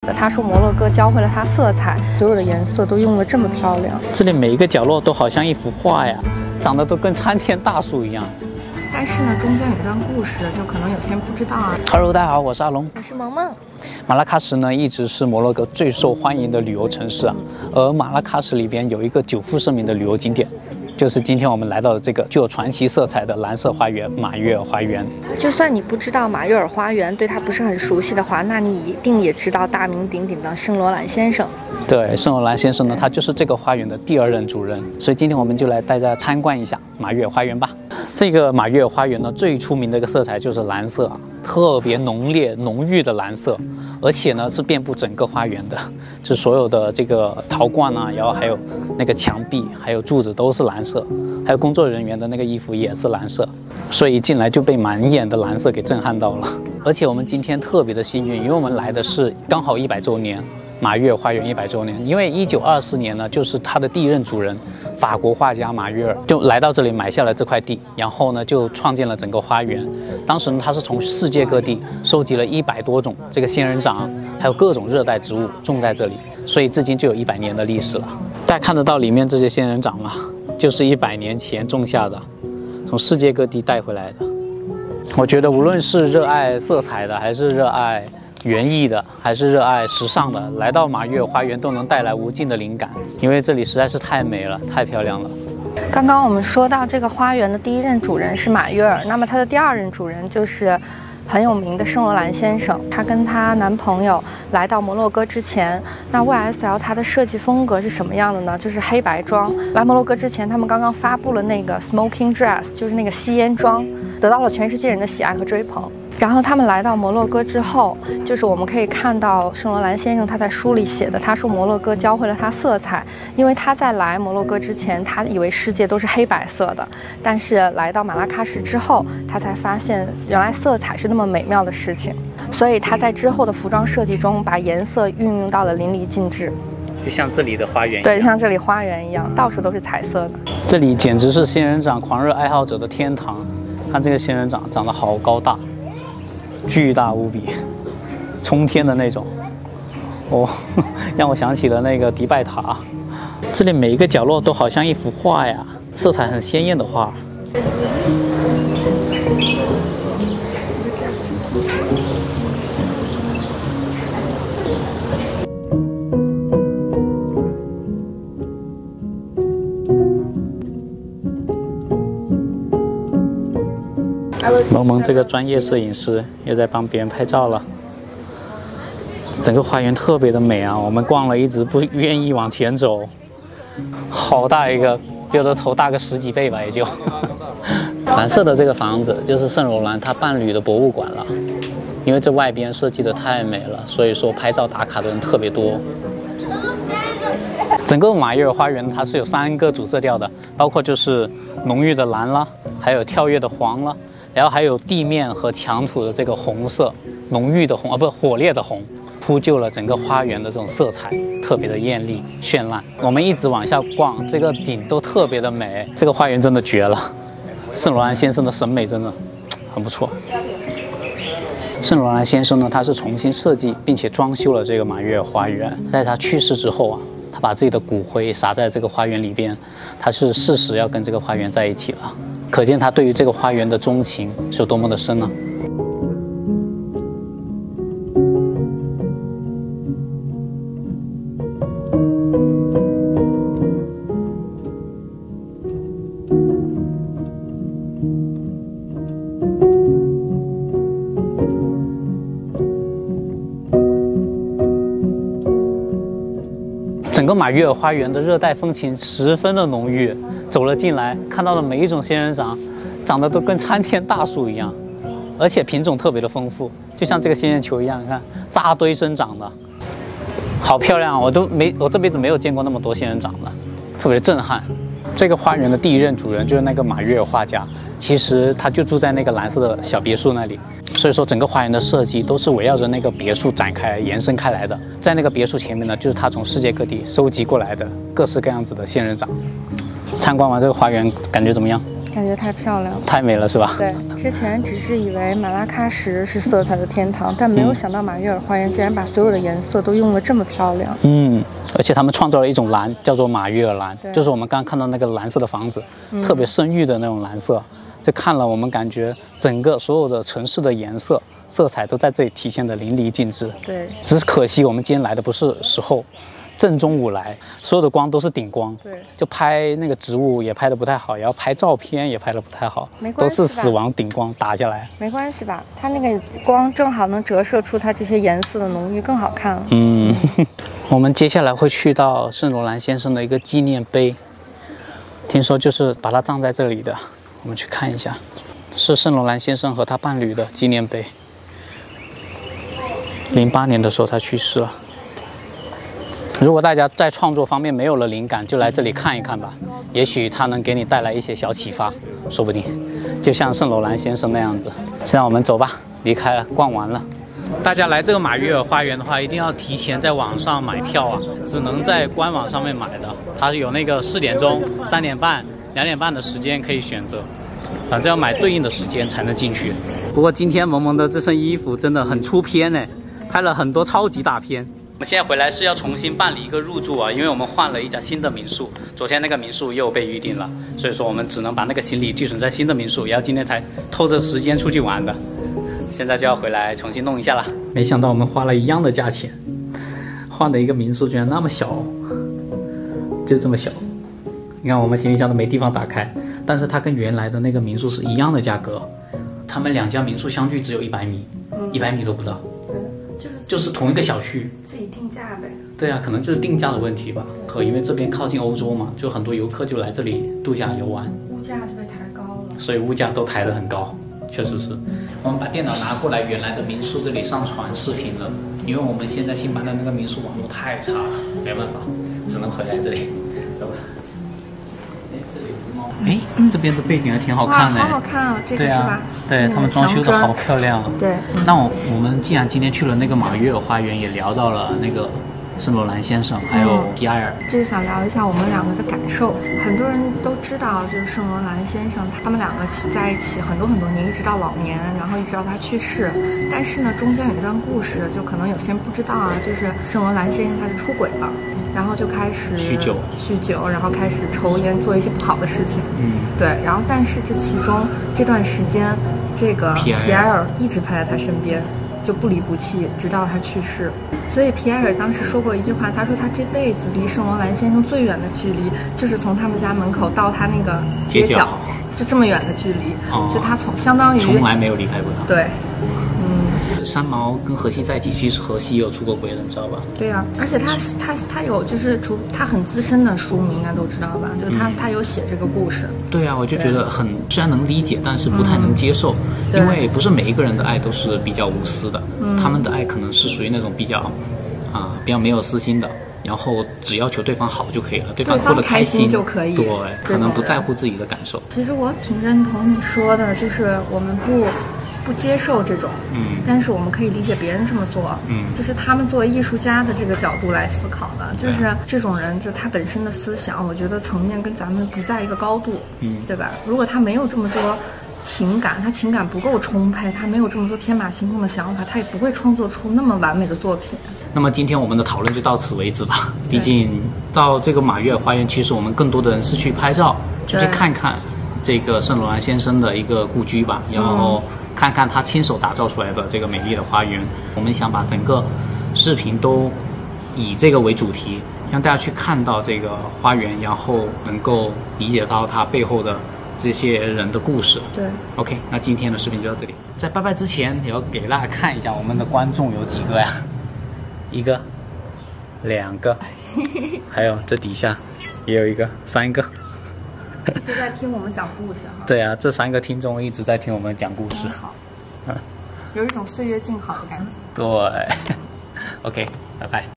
他说摩洛哥教会了他色彩，所有的颜色都用得这么漂亮。这里每一个角落都好像一幅画呀，长得都跟参天大树一样。但是呢，中间有一段故事，就可能有些人不知道啊。Hello， 大家好，我是阿龙，我是萌萌。马拉喀什呢，一直是摩洛哥最受欢迎的旅游城市啊。而马拉喀什里边有一个久负盛名的旅游景点，就是今天我们来到的这个具有传奇色彩的蓝色花园——马约尔花园。就算你不知道马约尔花园，对它不是很熟悉的话，那你一定也知道大名鼎鼎的圣罗兰先生。对，圣罗兰先生呢，他就是这个花园的第2任主人。所以今天我们就来带大家参观一下马约尔花园吧。这个马约尔花园呢，最出名的一个色彩就是蓝色啊，特别浓烈、浓郁的蓝色，而且呢是遍布整个花园的，是所有的这个陶罐啊，然后还有那个墙壁，还有柱子都是蓝色，还有工作人员的那个衣服也是蓝色，所以一进来就被满眼的蓝色给震撼到了。而且我们今天特别的幸运，因为我们来的是刚好100周年。马约尔花园100周年，因为1924年呢，就是他的第1任主人，法国画家马约尔就来到这里买下了这块地，然后呢就创建了整个花园。当时呢，他是从世界各地收集了100多种这个仙人掌，还有各种热带植物种在这里，所以至今就有100年的历史了。大家看得到里面这些仙人掌吗？就是100年前种下的，从世界各地带回来的。我觉得无论是热爱色彩的，还是热爱园艺的，还是热爱时尚的，来到马约尔花园都能带来无尽的灵感，因为这里实在是太美了，太漂亮了。刚刚我们说到这个花园的第1任主人是马约尔，那么他的第2任主人就是很有名的圣罗兰先生。她跟她男朋友来到摩洛哥之前，那 YSL 它的设计风格是什么样的呢？就是黑白装。来摩洛哥之前，他们刚刚发布了那个 Smoking Dress， 就是那个吸烟装，得到了全世界人的喜爱和追捧。然后他们来到摩洛哥之后，就是我们可以看到圣罗兰先生他在书里写的，他说摩洛哥教会了他色彩，因为他在来摩洛哥之前，他以为世界都是黑白色的，但是来到马拉喀什之后，他才发现原来色彩是那么美妙的事情，所以他在之后的服装设计中把颜色运用到了淋漓尽致，就像这里的花园一样。对，像这里花园一样，到处都是彩色的。这里简直是仙人掌狂热爱好者的天堂。看这个仙人掌长得好高大，巨大无比，冲天的那种。哦，让我想起了那个迪拜塔。这里每一个角落都好像一幅画呀，色彩很鲜艳的画。萌萌这个专业摄影师也在帮别人拍照了。整个花园特别的美啊，我们逛了一直不愿意往前走。好大一个，比我的头大个10几倍吧，也就。蓝色的这个房子就是圣罗兰他伴侣的博物馆了，因为这外边设计的太美了，所以说拍照打卡的人特别多。整个马约尔花园它是有3个主色调的，包括就是浓郁的蓝啦，还有跳跃的黄啦，然后还有地面和墙土的这个红色，浓郁的红不是火烈的红，铺就了整个花园的这种色彩，特别的艳丽绚烂。我们一直往下逛，这个景都特别的美，这个花园真的绝了。圣罗兰先生的审美真的很不错。圣罗兰先生呢，他是重新设计并且装修了这个马约尔花园。在他去世之后啊，他把自己的骨灰撒在这个花园里边，他是誓死要跟这个花园在一起了。可见他对于这个花园的钟情是有多么的深啊！整个马约尔花园的热带风情十分的浓郁，走了进来，看到的每一种仙人掌，长得都跟参天大树一样，而且品种特别的丰富，就像这个仙人球一样，你看扎堆生长的，好漂亮啊！我这辈子没有见过那么多仙人掌的，特别震撼。这个花园的第1任主人就是那个马约尔画家，其实他就住在那个蓝色的小别墅那里，所以说整个花园的设计都是围绕着那个别墅展开延伸开来的。在那个别墅前面呢，就是他从世界各地收集过来的各式各样子的仙人掌。参观完这个花园，感觉怎么样？感觉太漂亮了，太美了，是吧？对，之前只是以为马拉喀什是色彩的天堂，但没有想到马约尔花园竟然把所有的颜色都用得这么漂亮。而且他们创造了一种蓝，叫做马约尔蓝，就是我们刚刚看到那个蓝色的房子，特别深郁的那种蓝色。这看了我们感觉整个所有的城市的颜色、色彩都在这里体现得淋漓尽致。对，只是可惜我们今天来的不是时候。正中午来，所有的光都是顶光，对，就拍那个植物也拍得不太好，也要拍照片也拍得不太好，没关系，都是死亡顶光打下来。没关系吧？它那个光正好能折射出它这些颜色的浓郁，更好看了。我们接下来会去到圣罗兰先生的一个纪念碑，听说就是把他葬在这里的，我们去看一下，是圣罗兰先生和他伴侣的纪念碑。08年的时候他去世了。如果大家在创作方面没有了灵感，就来这里看一看吧，也许它能给你带来一些小启发，说不定就像圣罗兰先生那样子。现在我们走吧，离开了，逛完了。大家来这个马约尔花园的话，一定要提前在网上买票啊，只能在官网上面买的。它有那个4点钟、3点半、2点半的时间可以选择，反正要买对应的时间才能进去。不过今天萌萌的这身衣服真的很出片呢，拍了很多超级大片。我们现在回来是要重新办理一个入住啊，因为我们换了一家新的民宿，昨天那个民宿又被预定了，所以说我们只能把那个行李寄存在新的民宿，然后今天才偷着时间出去玩的，现在就要回来重新弄一下了。没想到我们花了一样的价钱，换的一个民宿居然那么小，就这么小，你看我们行李箱都没地方打开，但是它跟原来的那个民宿是一样的价格，他们2家民宿相距只有100米，100米都不到。就是同一个小区，自己定价呗。对啊，可能就是定价的问题吧。和因为这边靠近欧洲嘛，就很多游客就来这里度假游玩，物价就被抬高了，所以物价都抬得很高，确实是。我们把电脑拿过来，原来的民宿这里上传视频了，因为我们现在新搬的那个民宿网络太差了，没办法，只能回来这里。走吧。这里有只猫。这边的背景还挺好看的。好好看啊，这个是吧？对，他们装修的好漂亮啊。对。那我们既然今天去了那个马约尔花园，也聊到了那个圣罗兰先生还有皮埃尔，就是想聊一下我们两个的感受。很多人都知道，就是圣罗兰先生，他们两个在一起很多年，一直到老年，然后一直到他去世。但是呢，中间有一段故事，就可能有些人不知道啊，就是圣罗兰先生他是出轨了，然后就开始酗酒，然后开始抽烟，做一些不好的事情。对。然后但是这其中这段时间，这个皮埃尔一直陪在他身边，就不离不弃，直到他去世。所以皮埃尔当时说过一句话，他说他这辈子离圣罗兰先生最远的距离，就是从他们家门口到他那个街角，就这么远的距离。就他相当于从来没有离开过他。对，山毛跟荷西在一起，其实荷西也有出过轨的，你知道吧？对啊，而且他有就是他很资深的书迷应该都知道吧？就是他有写这个故事。对啊，我就觉得虽然能理解，但是不太能接受，因为不是每一个人的爱都是比较无私的，他们的爱可能是属于那种比较没有私心的。然后只要求对方好就可以了，对方过得开心就可以。对，可能不在乎自己的感受。其实我挺认同你说的，就是我们不接受这种，但是我们可以理解别人这么做，就是他们作为艺术家的这个角度来思考的，就是这种人就他本身的思想，我觉得层面跟咱们不在一个高度，对吧？如果他没有这么多情感，他情感不够充沛，他没有这么多天马行空的想法，他也不会创作出那么完美的作品。那么今天我们的讨论就到此为止吧。毕竟到这个马约尔花园，其实我们更多的人是去拍照，去看看这个圣罗兰先生的一个故居吧，然后看看他亲手打造出来的这个美丽的花园。我们想把整个视频都以这个为主题，让大家去看到这个花园，然后能够理解到它背后的这些人的故事。对 ，OK， 那今天的视频就到这里。在拜拜之前，也要给大家看一下我们的观众有几个呀？1个、2个，还有这底下也有1个、3个。就在听我们讲故事哈。对啊，这3个听众一直在听我们讲故事。好，有一种岁月静好的感觉。对，OK， 拜拜。